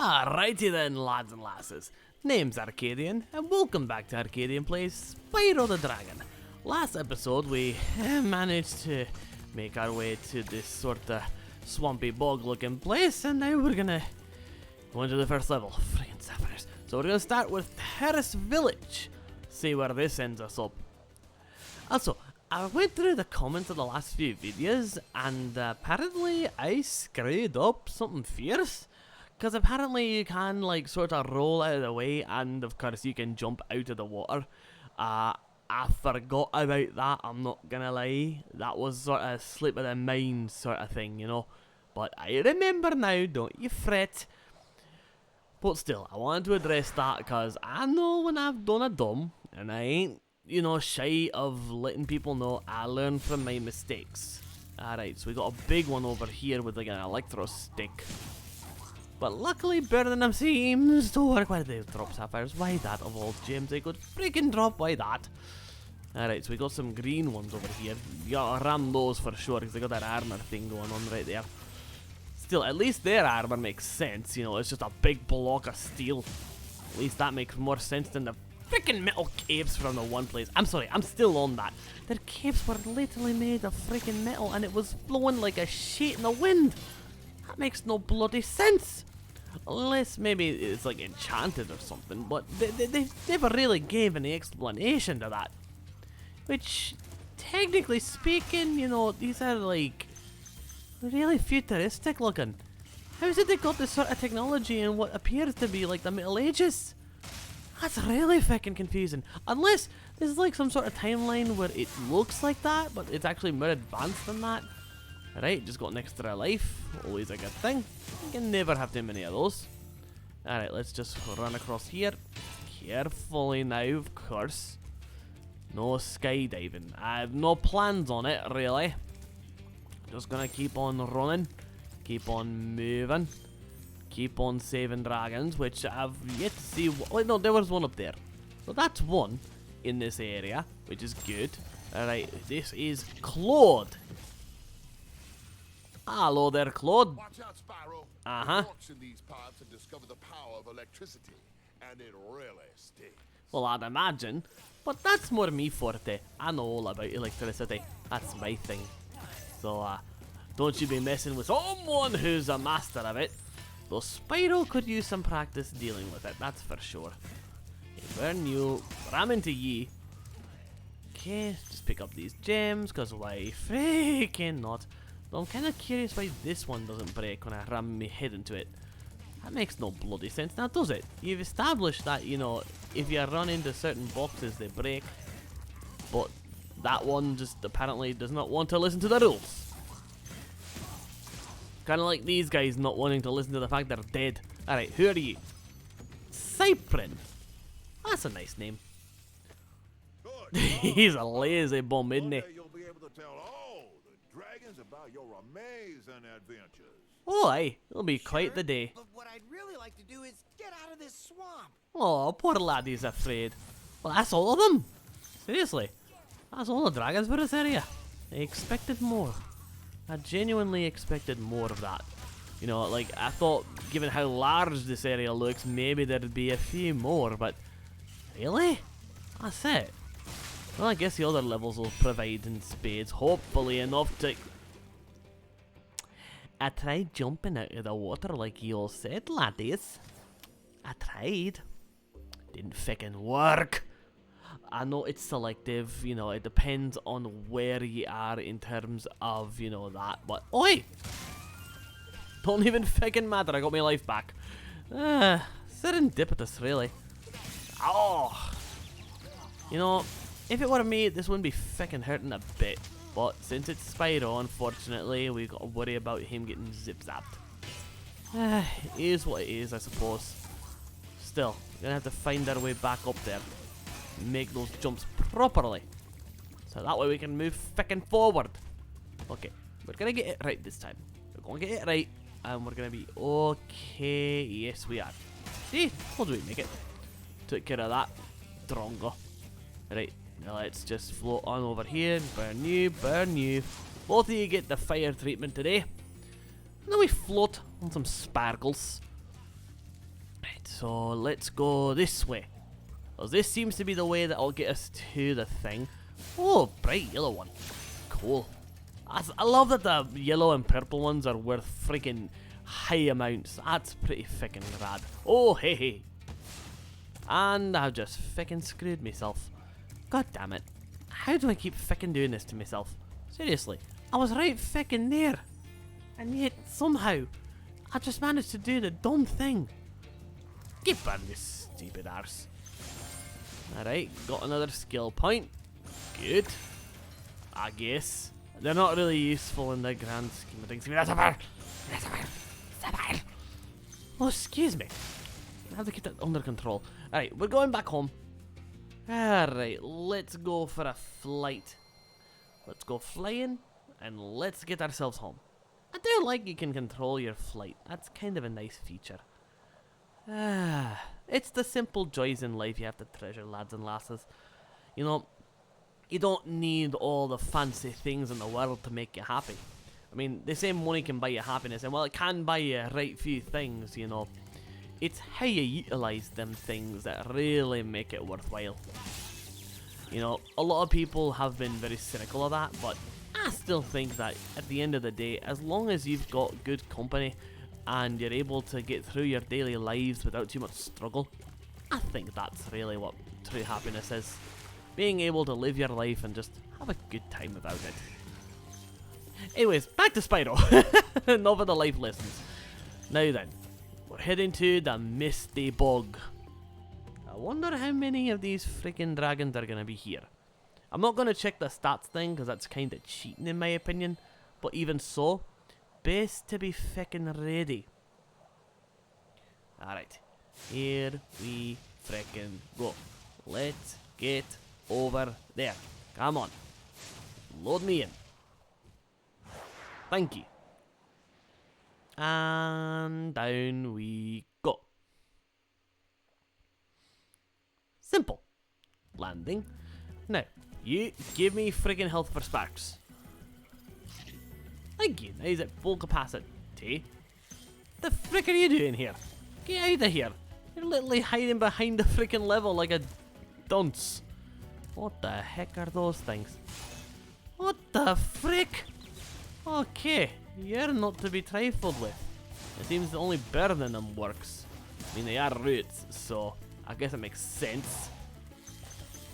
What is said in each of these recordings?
Alrighty then, lads and lasses. Name's Aarkadian, and welcome back to Aarkadian Plays Spyro the Dragon. Last episode, we managed to make our way to this sort of swampy bog-looking place, and now we're gonna go into the first level. Friggin' sapphires. So we're gonna start with Terrace Village. See where this ends us up. Also, I went through the comments of the last few videos, and apparently I screwed up something fierce. Because apparently you can, like, sort of roll out of the way, and of course you can jump out of the water. I forgot about that, I'm not gonna lie. That was sort of a slip of the mind sort of thing, you know. But I remember now, don't you fret. But still, I wanted to address that because I know when I've done a dumb, and I ain't, you know, shy of letting people know I learn from my mistakes. Alright, so we got a big one over here with like an electro stick. But luckily, Birmingham seems to work. Why did they drop sapphires? Why that of all gems they could freaking drop? Why that? Alright, so we got some green ones over here. You gotta ram those for sure because they got that armor thing going on right there. Still, at least their armor makes sense, you know, it's just a big block of steel. At least that makes more sense than the freaking metal caves from the one place. I'm sorry, I'm still on that. Their caves were literally made of freaking metal and it was blowing like a shit in the wind. That makes no bloody sense. Unless maybe it's like enchanted or something, but they never really gave any explanation to that. Which, technically speaking, you know, these are like really futuristic looking. How is it they got this sort of technology in what appears to be like the Middle Ages? That's really fucking confusing. Unless there's like some sort of timeline where it looks like that, but it's actually more advanced than that. Alright, just got an extra life. Always a good thing. You can never have too many of those. Alright, let's just run across here. Carefully now, of course. No skydiving. I have no plans on it, really. Just gonna keep on running. Keep on moving. Keep on saving dragons, which I've yet to see. Wait, no, there was one up there. So that's one in this area, which is good. Alright, this is Claude. Hello there, Claude. Watch out, Spyro. Walks in these pipes and discover the power of electricity, and it really stinks. Well, I'd imagine, but that's more me forte. I know all about electricity. That's my thing. So, don't you be messing with someone who's a master of it. Though Spyro could use some practice dealing with it, that's for sure. Hey, burn you, ram into ye. Okay, just pick up these gems, cause why freaking not? Though I'm kind of curious why this one doesn't break when I ram my head into it. That makes no bloody sense now, does it? You've established that, you know, if you run into certain boxes, they break. But that one just apparently does not want to listen to the rules. Kind of like these guys not wanting to listen to the fact they're dead. Alright, who are you? Cyprin. That's a nice name. He's a lazy bum, isn't he? You'll be able to tell all the dragons about your amazing adventures. Oh, aye. It'll be quite the day. But what I'd really like to do is get out of this swamp. Oh, poor laddie's afraid. Well, that's all of them. Seriously. That's all the dragons for this area. I expected more. I genuinely expected more of that. You know, like, I thought, given how large this area looks, maybe there'd be a few more, but really? That's it. Well, I guess the other levels will provide in spades, hopefully enough to... I tried jumping out of the water like you all said, laddies. I tried. Didn't fucking work. I know it's selective, you know, it depends on where you are in terms of, you know, that, but... Oi! Don't even fucking matter, I got my life back. Serendipitous, really. Oh! You know... If it were me, this wouldn't be fucking hurting a bit. But since it's Spyro, unfortunately, we got to worry about him getting zip-zapped. It is what it is, I suppose. Still, we're gonna have to find our way back up there. Make those jumps properly. So that way we can move fucking forward. Okay, we're gonna get it right this time. We're gonna get it right, and we're gonna be okay. Yes, we are. See? How do we make it? Took care of that. Drongo. Right. Now let's just float on over here. Burn you, burn you. Both of you get the fire treatment today. And then we float on some sparkles. Right, so let's go this way. Well, this seems to be the way that will get us to the thing. Oh, bright yellow one. Cool. I love that the yellow and purple ones are worth freaking high amounts. That's pretty freaking rad. Oh, hey, hey. And I've just freaking screwed myself. God damn it. How do I keep freaking doing this to myself? Seriously, I was right freaking there. And yet, somehow, I just managed to do the dumb thing. Get burn, you stupid arse. Alright, got another skill point. Good. I guess. They're not really useful in the grand scheme of things. Oh, excuse me. I have to keep that under control. Alright, we're going back home. Alright, let's go for a flight. Let's go flying, and let's get ourselves home. I do like you can control your flight. That's kind of a nice feature. It's the simple joys in life you have to treasure, lads and lasses. You know, you don't need all the fancy things in the world to make you happy. I mean, they say money can buy you happiness, and well, it can buy you right few things, you know. It's how you utilize them things that really make it worthwhile. You know, a lot of people have been very cynical of that, but I still think that at the end of the day, as long as you've got good company and you're able to get through your daily lives without too much struggle, I think that's really what true happiness is. Being able to live your life and just have a good time about it. Anyways, back to Spyro. Enough of the life lessons. Now then, we're heading to the Misty Bog. I wonder how many of these freaking dragons are going to be here. I'm not going to check the stats thing because that's kind of cheating in my opinion. But even so, best to be freaking ready. Alright, here we freaking go. Let's get over there. Come on. Load me in. Thank you. And down we go. Simple. Landing. Now, you give me friggin' health for sparks. Thank you. Now he's at full capacity. The frick are you doing here? Get out of here. You're literally hiding behind the freaking level like a dunce. What the heck are those things? What the frick? Okay, you're not to be trifled with. It seems that only burning them works. I mean, they are roots, so I guess it makes sense.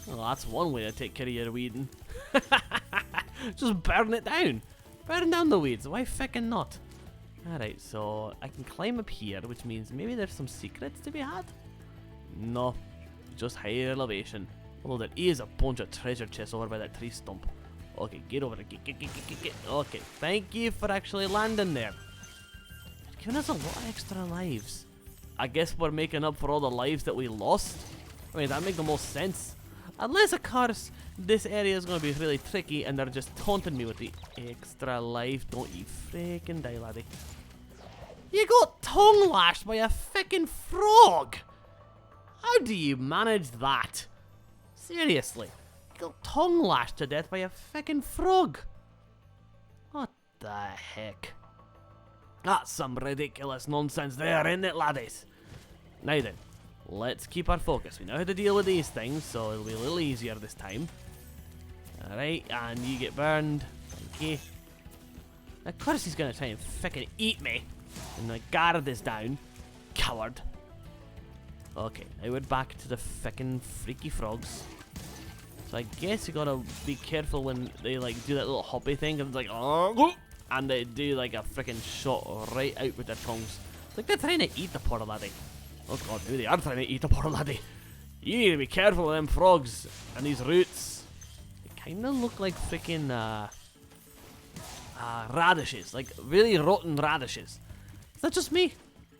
Well, that's one way to take care of your weeding. Just burn it down. Burn down the weeds. Why frickin' not? Alright, so I can climb up here, which means maybe there's some secrets to be had? No, just higher elevation. Although there is a bunch of treasure chests over by that tree stump. Okay, get over there. Get. Okay, thank you for actually landing there. You're giving us a lot of extra lives. I guess we're making up for all the lives that we lost. I mean, that makes the most sense. Unless, of course, this area is going to be really tricky and they're just taunting me with the extra life. Don't you freaking die, laddie. You got tongue lashed by a freaking frog. How do you manage that? Seriously. You got tongue lashed to death by a freaking frog. What the heck? That's some ridiculous nonsense there, isn't it, laddies? Now then, let's keep our focus. We know how to deal with these things, so it'll be a little easier this time. Alright, and you get burned. Thank you. Of course he's gonna try and frickin' eat me. And the guard is down. Coward. Okay, now we're back to the frickin' freaky frogs. So I guess you gotta be careful when they like do that little hoppy thing and it's like, oh, and they do like a frickin' shot right out with their tongues. It's like they're trying to eat the poor laddie. Oh god, maybe they are trying to eat the poor laddie. You need to be careful with them frogs and these roots. They kinda look like frickin' radishes, like really rotten radishes. Is that just me?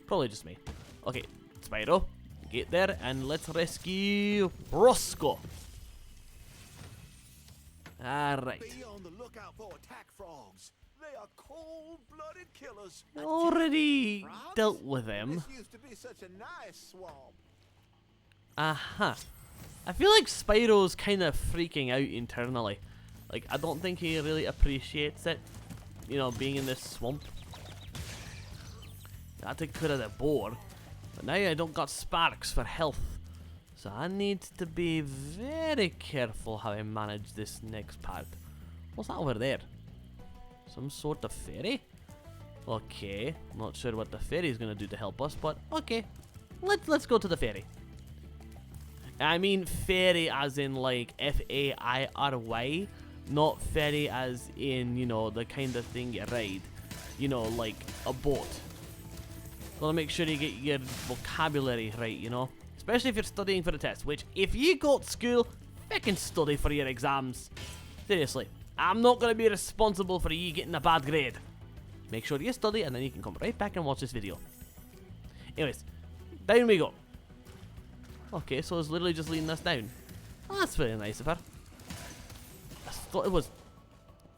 Probably just me. Okay, Spyro, get there and let's rescue Roscoe. Alright. Be on the lookout for attack frogs. They are cold-blooded killers. Already Frogs? dealt with them. This used to be such a nice swamp. Uh-huh. I feel like Spyro's kind of freaking out internally. Like, I don't think he really appreciates it, you know, being in this swamp. I had to cut out the boar. But now I don't got sparks for health. So I need to be very careful how I manage this next part. What's that over there? Some sort of fairy? Okay, not sure what the fairy is gonna do to help us, but okay. Let's go to the fairy. I mean fairy as in like F-A-I-R-Y, not ferry as in, you know, the kind of thing you ride. You know, like a boat. Gotta make sure you get your vocabulary right, you know? Especially if you're studying for the test, which, if you go to school, fucking study for your exams. Seriously, I'm not gonna be responsible for you getting a bad grade. Make sure you study, and then you can come right back and watch this video. Anyways, down we go. Okay, so it's literally just leading us down. Oh, that's very nice of her. I thought it was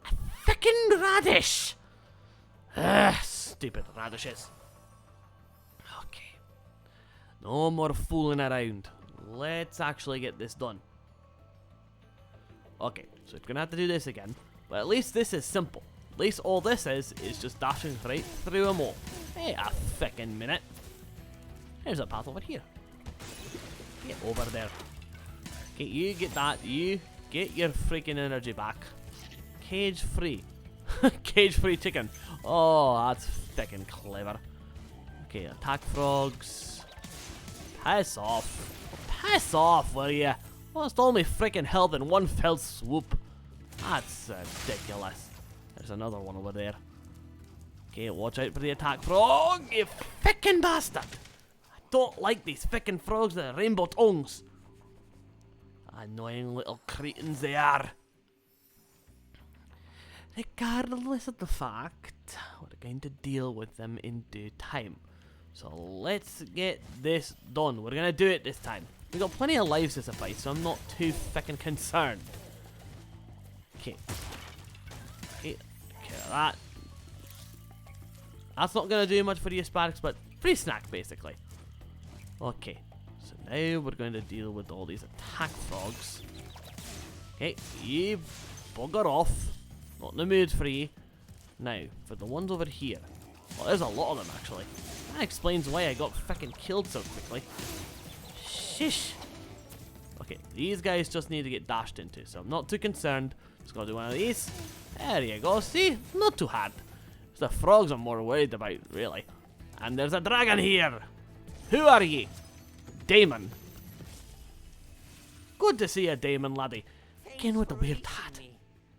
a fucking radish. Stupid radishes. Okay. No more fooling around. Let's actually get this done. Okay, so we're gonna have to do this again. But at least this is simple. At least all this is just dashing right through them all. Hey, a fucking minute. There's a path over here. Get over there. Okay, you get that. You get your freaking energy back. Cage free. Cage free chicken. Oh, that's fucking clever. Okay, attack frogs. Piss off. Piss off, will ya? Lost all my freaking health in one fell swoop. That's ridiculous. There's another one over there. Okay, watch out for the attack frog, you fucking bastard. I don't like these fucking frogs with rainbow tongues. Annoying little cretins they are. Regardless of the fact, we're going to deal with them in due time. So let's get this done. We're going to do it this time. We've got plenty of lives to suffice, so I'm not too fucking concerned. Okay. Okay, that. That's not going to do much for you, Sparks, but free snack, basically. Okay, so now we're going to deal with all these attack frogs. Okay, you bugger off. Not in the mood for you. Now, for the ones over here. Well, there's a lot of them, actually. That explains why I got fucking killed so quickly. Shish. Okay, these guys just need to get dashed into, so I'm not too concerned. Just gotta do one of these. There you go, see? Not too hard. It's the frogs I'm more worried about, really. And there's a dragon here. Who are ye? Damon. Good to see you, Damon, laddie. Again with the weird hat.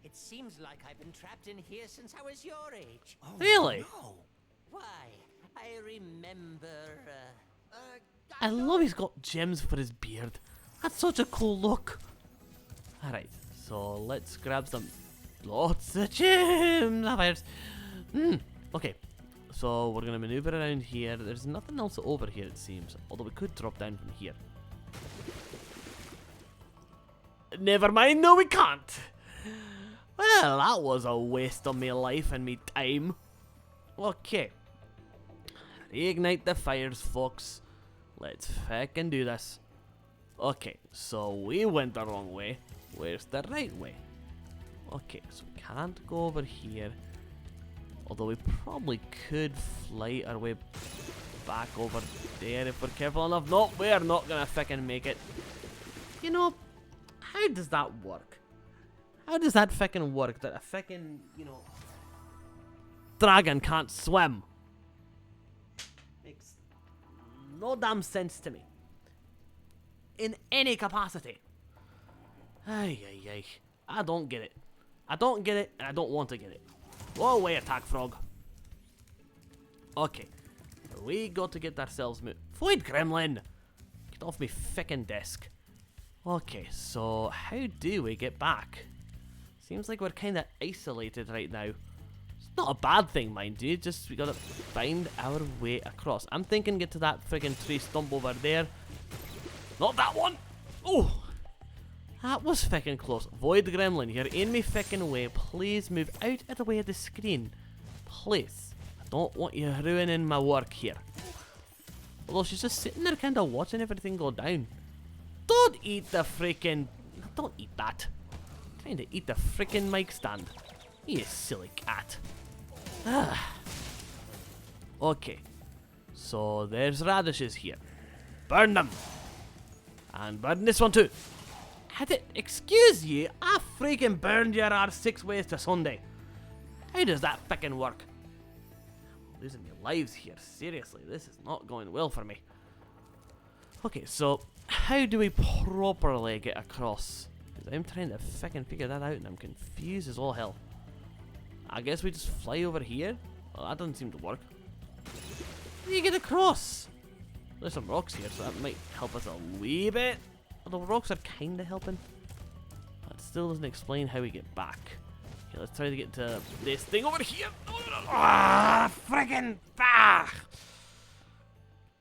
It seems like I've been trapped in here since I was your age. Oh, Really? No. Why? I remember. I love he's got gems for his beard. That's such a cool look. Alright, so let's grab some lots of gems. Okay, so we're gonna maneuver around here. There's nothing else over here, it seems. Although we could drop down from here. Never mind, no we can't. Well, that was a waste of my life and me time. Okay. Reignite the fires, folks. Let's fucking do this. Okay, so we went the wrong way. Where's the right way? Okay, so we can't go over here. Although we probably could fly our way back over there if we're careful enough. No, we're not gonna fucking make it. You know, how does that work? How does that fucking work that a fucking, you know, dragon can't swim? Makes no damn sense to me. In any capacity. Ay, ay, ay. I don't get it. I don't get it, and I don't want to get it. Go away, attack frog. Okay. We got to get ourselves moved. Void gremlin! Get off me fucking desk. Okay, so how do we get back? Seems like we're kind of isolated right now. It's not a bad thing, mind you. Just we gotta find our way across. I'm thinking get to that friggin' tree stump over there. Not that one! Oh! That was fucking close. Void gremlin, you're in me fucking way. Please move out of the way of the screen. Please. I don't want you ruining my work here. Although she's just sitting there kind of watching everything go down. Don't eat the freaking... Don't eat that. I'm trying to eat the freaking mic stand. You silly cat. Okay. So there's radishes here. Burn them! And burn this one too. Excuse you, I freaking burned your ass 6 ways to Sunday. How does that fucking work? I'm losing my lives here. Seriously, this is not going well for me. Okay, so how do we properly get across? Because I'm trying to fucking figure that out and I'm confused as all hell. I guess we just fly over here? Well, that doesn't seem to work. How do you get across? There's some rocks here, so that might help us a wee bit. Although rocks are kinda helping. That still doesn't explain how we get back. Okay, let's try to get to this thing over here. Ah, friggin' bah!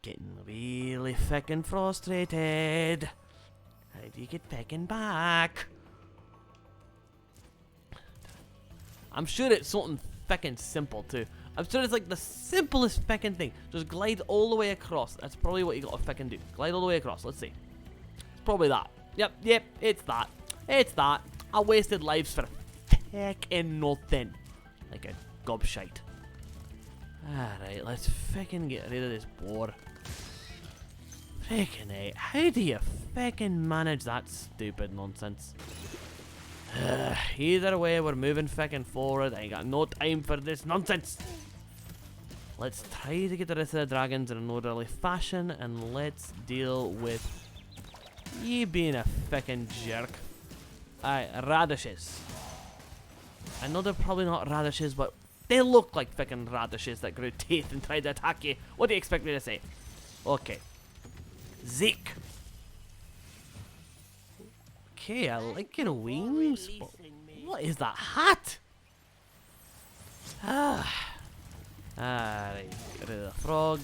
Getting really fucking frustrated. How do you get fucking back? I'm sure it's something fucking simple too. I'm sure it's like the simplest fucking thing. Just glide all the way across. That's probably what you gotta fucking do. Glide all the way across. Let's see. It's probably that. Yep, it's that. It's that. I wasted lives for fucking nothing. Like a gobshite. Alright, let's fucking get rid of this boar. Freaking it. How do you fucking manage that stupid nonsense? Either way, we're moving fucking forward. I ain't got no time for this nonsense. Let's try to get the rest of the dragons in an orderly fashion, and let's deal with you being a fucking jerk. Alright, radishes. I know they're probably not radishes, but they look like fucking radishes that grew teeth and tried to attack you. What do you expect me to say? Okay. Zeke. Okay, I like your wings. What is that hat? Alright, get rid of the frog.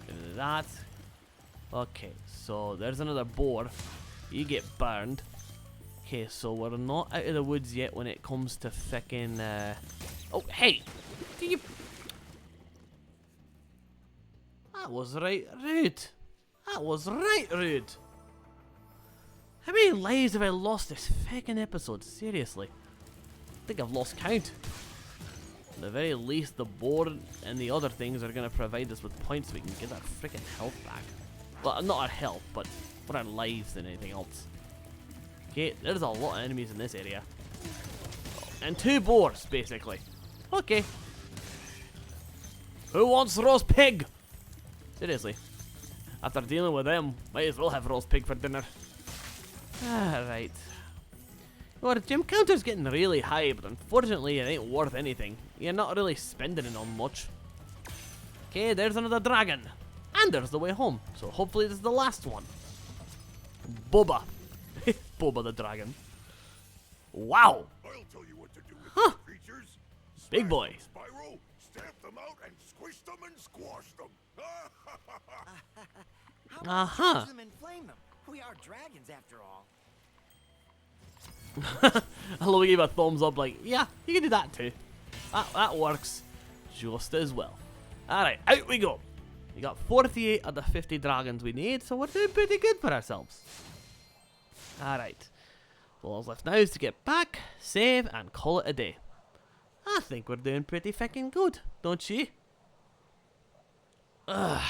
Get rid of that. Okay, so there's another boar. You get burned. Okay, so we're not out of the woods yet when it comes to fucking. Oh, hey! Do you? That was right rude. That was right rude. How many lives have I lost this fucking episode? Seriously. I think I've lost count. At the very least, the boar and the other things are going to provide us with points so we can get our freaking health back. Well, not our health, but more our lives than anything else. Okay, there's a lot of enemies in this area. And 2 boars, basically. Okay. Who wants roast pig? Seriously. After dealing with them, might as well have roast pig for dinner. Alright. Well, the gym counter's getting really high, but unfortunately it ain't worth anything. You're not really spending it on much. Okay, there's another dragon. And there's the way home. So hopefully this is the last one. Boba. Boba the dragon. Wow. I'll tell you what to do with Huh. these creatures. Big boy. Spyro, stamp them out and squish them and squash them. How about Uh-huh. freeze them and flame them? We are dragons after all. Hello, we gave a thumbs up like, yeah, you can do that too. That works just as well. Alright, out we go. We got 48 of the 50 dragons we need, so we're doing pretty good for ourselves. Alright. All that's left now is to get back, save, and call it a day. I think we're doing pretty fucking good, don't you? Well,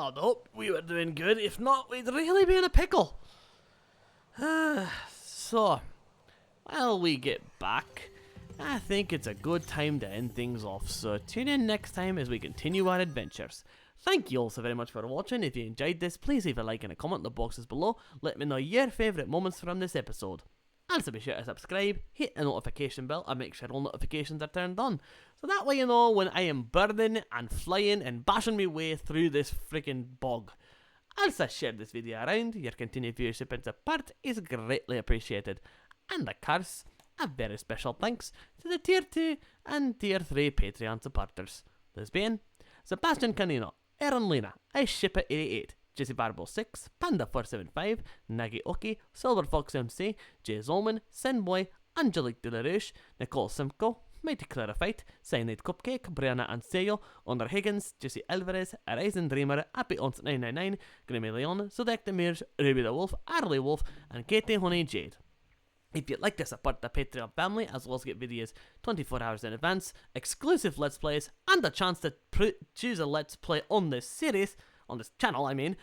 I'd hope we were doing good. If not, we'd really be in a pickle. So, while we get back, I think it's a good time to end things off. So tune in next time as we continue our adventures. Thank you all so very much for watching. If you enjoyed this, please leave a like and a comment in the boxes below. Let me know your favourite moments from this episode. Also be sure to subscribe, hit the notification bell, and make sure all notifications are turned on. So that way you know when I am burning and flying and bashing my way through this freaking bog. Also share this video around. Your continued viewership and support is greatly appreciated. And of course, a very special thanks to the Tier 2 and Tier 3 Patreon supporters. This being Sebastian Canino, Aaron Lena, Ice Shipper 88, Jesse Barbo 6, Panda 475, Nagi Oki, Silver Fox MC, Jay Zolman, Sinboy, Angelique De La Rouche, Nicole Simcoe, Mighty Clarified, Cyanide Cupcake, Brianna Anseyo, Under Higgins, Jesse Alvarez, Horizon Dreamer, Happy Ons 999, Grimmy Leon, Zodek Demirge, Ruby the Wolf, Arley Wolf, and Katie Honey Jade. If you'd like to support the Patreon family, as well as get videos 24 hours in advance, exclusive Let's Plays, and a chance to choose a Let's Play on this series, on this channel, I mean,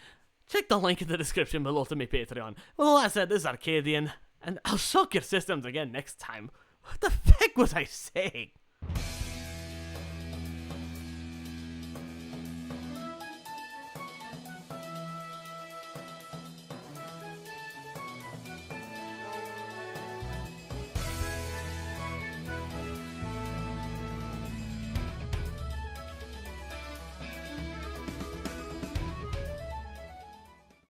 check the link in the description below to my Patreon. Well, that said, this is Aarkadian, and I'll shock your systems again next time. What the heck was I saying?